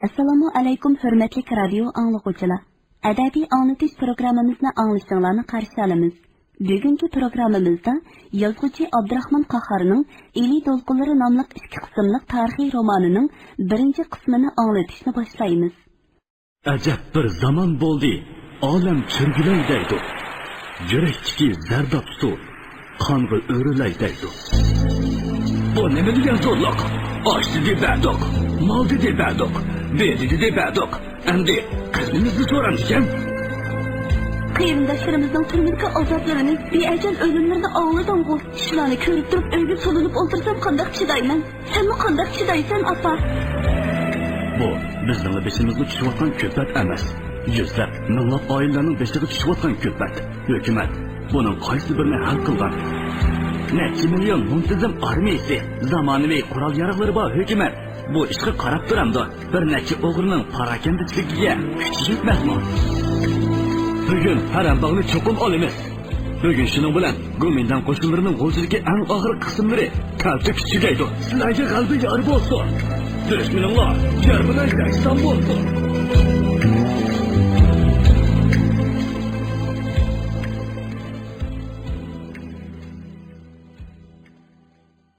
Assalomu alaykum hurmatli radio anglag'uvchilar. Adabiy anglatish programmamizni anglishlaringlarni qarshi olamiz. Bugungi programmamizda yozuvchi Abdurahmon Qahhorning Eli to'lqinlari nomli 2 qismli tarixiy romanining birinchi qismini anglatishni boshlaymiz. Ajab bir zamon bo'ldi. Olam chirgilay deydi. Yurakdagi zardob suv qonga o'rilay deydi. Bu nima degan zo'rliq? Oshdi deb berdik, moldi deb berdik, berdi deb berdik. Endi qizimizni so'ramiz ekan. Qiyinlashlarimizning turmushga azoblarini, beajal o'limlarni angladim-ku. Shularni ko'rib turib o'yga solinib o'tirsam qanday chidayman? Senmi qanday chidaysan, apa? Bu bizning beshimizga tushayotgan ko'pat emas. Yuzlab, minglab oilalarning beshiga tushayotgan ko'pat. Hukumat buning qaysi birini hal qilgan? Necha million muntazam armiyasi, zamonaviy qurol yarog'lari bor hukumat. Bu ishga qarab turamdi. Bir necha o'g'rining parakandachiligiga kuchi yetmasmi? Bugun harambog'ni cho'qib olamiz. Bugun shuning bilan Gomindan qo'shinlarining g'o'ziligi eng og'ir qismlari kalta kuchigaydi. Sizlarga qalbi yor bo'lsin. Dushmanlar yer bilan yakson bo'lsin.